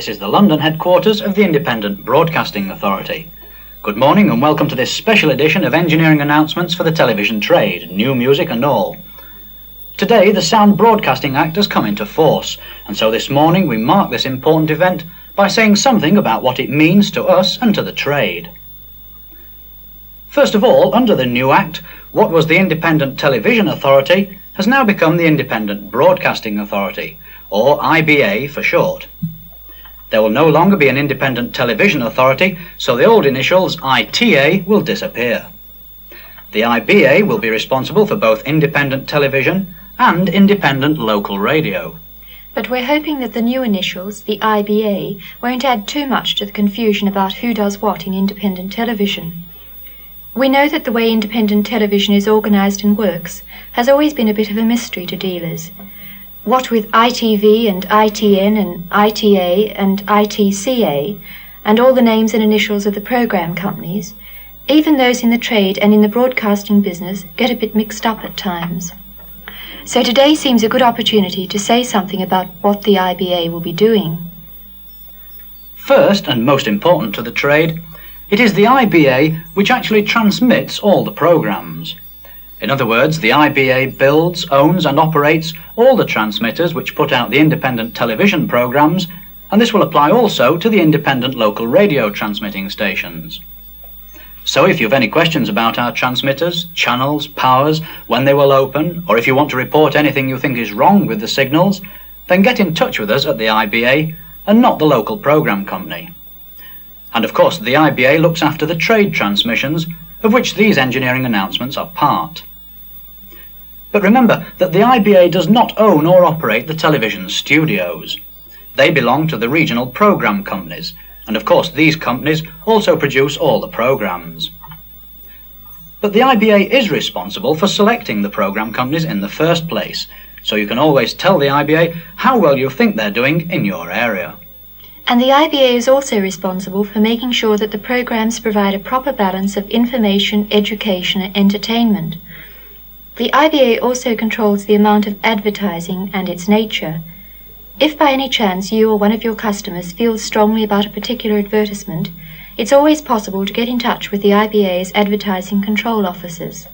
This is the London headquarters of the Independent Broadcasting Authority. Good morning and welcome to this special edition of engineering announcements for the television trade, new music and all. Today the Sound Broadcasting Act has come into force, and so this morning we mark this important event by saying something about what it means to us and to the trade. First of all, under the new Act, what was the Independent Television Authority has now become the Independent Broadcasting Authority, or IBA for short. There will no longer be an Independent Television Authority, so the old initials ITA will disappear. The IBA will be responsible for both independent television and independent local radio. But we're hoping that the new initials, the IBA, won't add too much to the confusion about who does what in independent television. We know that the way independent television is organised and works has always been a bit of a mystery to dealers. What with ITV and ITN and ITA and ITCA and all the names and initials of the programme companies, even those in the trade and in the broadcasting business get a bit mixed up at times. So today seems a good opportunity to say something about what the IBA will be doing. First, and most important to the trade, it is the IBA which actually transmits all the programmes. In other words, the IBA builds, owns and operates all the transmitters which put out the independent television programmes, and this will apply also to the independent local radio transmitting stations. So if you have any questions about our transmitters, channels, powers, when they will open, or if you want to report anything you think is wrong with the signals, then get in touch with us at the IBA and not the local programme company. And of course the IBA looks after the trade transmissions, of which these engineering announcements are part. But remember that the IBA does not own or operate the television studios. They belong to the regional programme companies, and of course these companies also produce all the programmes. But the IBA is responsible for selecting the programme companies in the first place, so you can always tell the IBA how well you think they're doing in your area. And the IBA is also responsible for making sure that the programmes provide a proper balance of information, education and entertainment. The IBA also controls the amount of advertising and its nature. If by any chance you or one of your customers feels strongly about a particular advertisement, it's always possible to get in touch with the IBA's advertising control officers.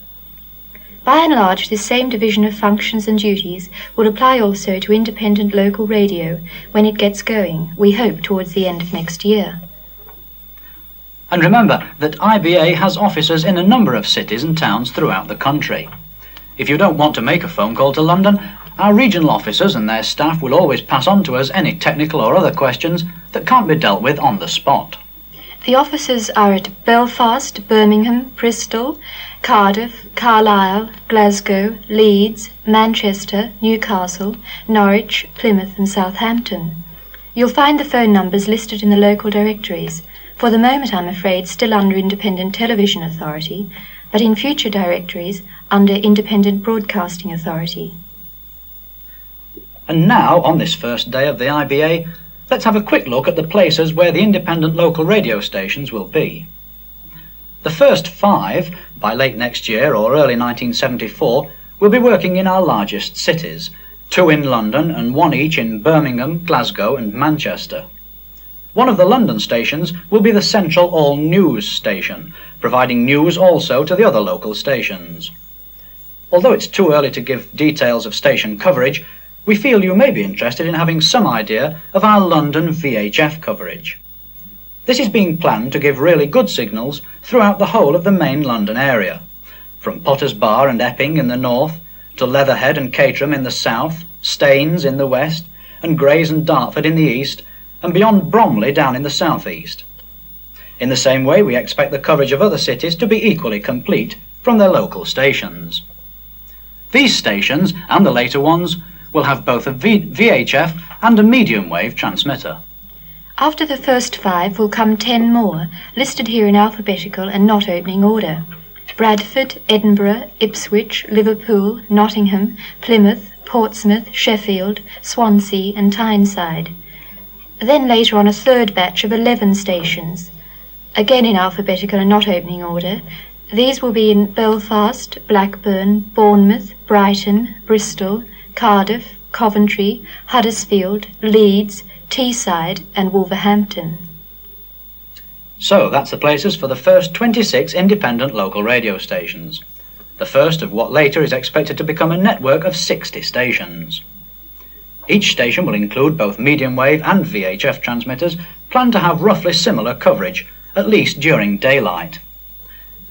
By and large, this same division of functions and duties will apply also to independent local radio when it gets going, we hope towards the end of next year. And remember that IBA has offices in a number of cities and towns throughout the country. If you don't want to make a phone call to London, our regional officers and their staff will always pass on to us any technical or other questions that can't be dealt with on the spot. The offices are at Belfast, Birmingham, Bristol, Cardiff, Carlisle, Glasgow, Leeds, Manchester, Newcastle, Norwich, Plymouth and Southampton. You'll find the phone numbers listed in the local directories, for the moment I'm afraid still under Independent Television Authority, but in future directories under Independent Broadcasting Authority. And now, on this first day of the IBA, let's have a quick look at the places where the independent local radio stations will be. The first 5, by late next year or early 1974, will be working in our largest cities, 2 in London and 1 each in Birmingham, Glasgow and Manchester. One of the London stations will be the Central All News station, providing news also to the other local stations. Although it's too early to give details of station coverage, we feel you may be interested in having some idea of our London VHF coverage. This is being planned to give really good signals throughout the whole of the main London area, from Potters Bar and Epping in the north, to Leatherhead and Caterham in the south, Staines in the west, and Grays and Dartford in the east, and beyond Bromley down in the southeast. In the same way, we expect the coverage of other cities to be equally complete from their local stations. These stations, and the later ones, will have both a VHF and a medium wave transmitter. After the first 5 will come 10 more, listed here in alphabetical and not opening order. Bradford, Edinburgh, Ipswich, Liverpool, Nottingham, Plymouth, Portsmouth, Sheffield, Swansea and Tyneside. Then later on a third batch of 11 stations, again in alphabetical and not opening order. These will be in Belfast, Blackburn, Bournemouth, Brighton, Bristol, Cardiff, Coventry, Huddersfield, Leeds, Teesside and Wolverhampton. So that's the places for the first 26 independent local radio stations, the first of what later is expected to become a network of 60 stations. Each station will include both medium wave and VHF transmitters, planned to have roughly similar coverage, at least during daylight.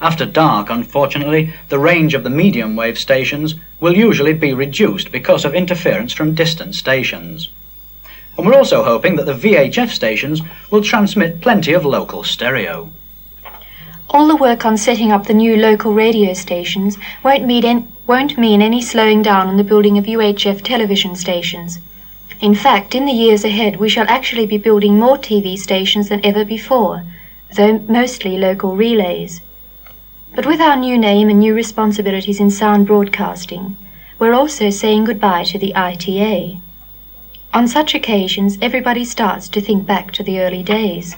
After dark, unfortunately, the range of the medium wave stations will usually be reduced because of interference from distant stations. And we're also hoping that the VHF stations will transmit plenty of local stereo. All the work on setting up the new local radio stations won't mean any slowing down on the building of UHF television stations. In fact, in the years ahead we shall actually be building more TV stations than ever before, though mostly local relays. But with our new name and new responsibilities in sound broadcasting, we're also saying goodbye to the ITA. On such occasions, everybody starts to think back to the early days.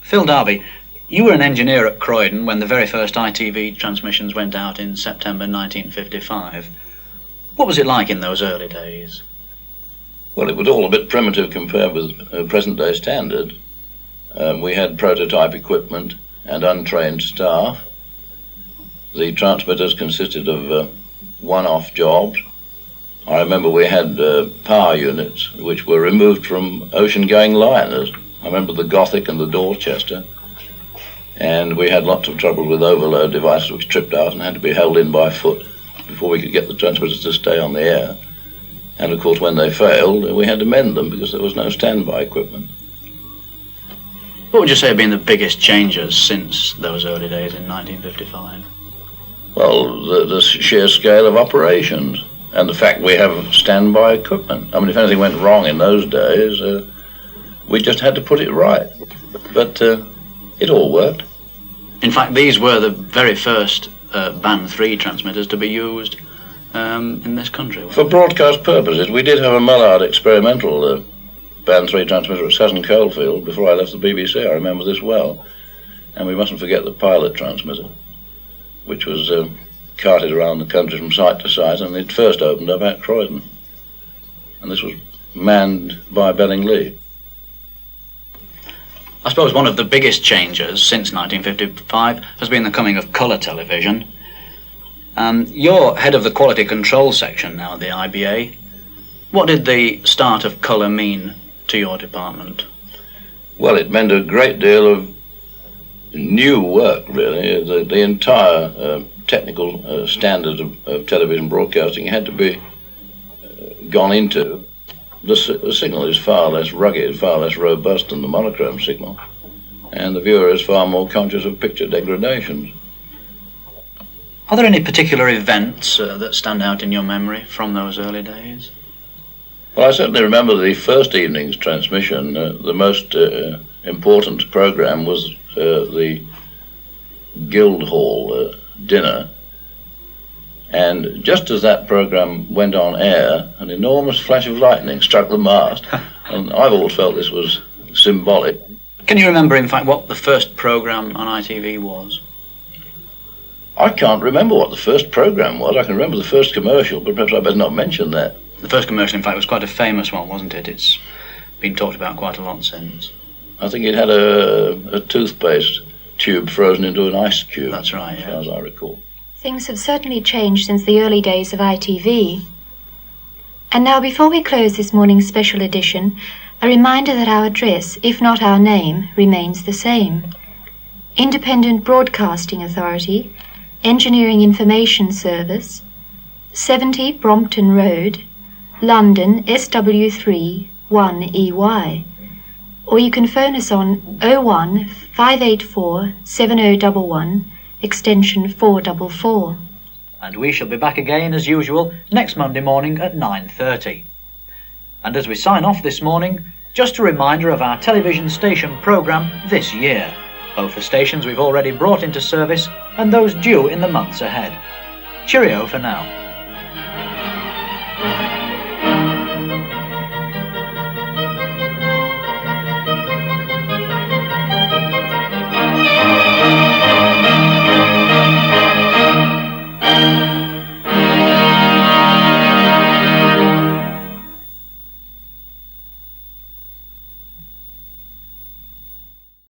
Phil Darby, you were an engineer at Croydon when the very first ITV transmissions went out in September 1955. What was it like in those early days? Well, it was all a bit primitive compared with present-day standard. We had prototype equipment and untrained staff. The transmitters consisted of one-off jobs. I remember we had power units which were removed from ocean-going liners. I remember the Gothic and the Dorchester. And we had lots of trouble with overload devices which tripped out and had to be held in by foot before we could get the transmitters to stay on the air. And of course when they failed, we had to mend them because there was no standby equipment. What would you say have been the biggest changes since those early days in 1955? Well, the sheer scale of operations and the fact we have standby equipment. I mean, if anything went wrong in those days, we just had to put it right. But it all worked. In fact, these were the very first Band 3 transmitters to be used in this country. For broadcast purposes, we did have a Mullard experimental Band 3 transmitter at Sutton Coldfield before I left the BBC. I remember this well. And we mustn't forget the pilot transmitter, which was carted around the country from site to site, and it first opened up at Croydon. And this was manned by Bellinglee. I suppose one of the biggest changes since 1955 has been the coming of colour television. You're head of the quality control section now at the IBA. What did the start of colour mean to your department? Well, it meant a great deal of new work, really. The entire technical standard of television broadcasting had to be gone into. The signal is far less rugged, far less robust than the monochrome signal, and the viewer is far more conscious of picture degradations. Are there any particular events that stand out in your memory from those early days? Well, I certainly remember the first evening's transmission. The most important programme was the Guildhall dinner. And just as that programme went on air, an enormous flash of lightning struck the mast, and I've always felt this was symbolic. Can you remember, in fact, what the first programme on ITV was? I can't remember what the first programme was. I can remember the first commercial, but perhaps I better not mention that. The first commercial, in fact, was quite a famous one, wasn't it? It's been talked about quite a lot since. I think it had a toothpaste tube frozen into an ice cube. That's right, yeah. As far as I recall. Things have certainly changed since the early days of ITV. And now, before we close this morning's special edition, a reminder that our address, if not our name, remains the same. Independent Broadcasting Authority, Engineering Information Service, 70 Brompton Road, London SW3 1EY. Or you can phone us on 01 584 7011, extension 444. And we shall be back again as usual next Monday morning at 9:30. And as we sign off this morning, just a reminder of our television station programme this year, both the stations we've already brought into service and those due in the months ahead. Cheerio for now.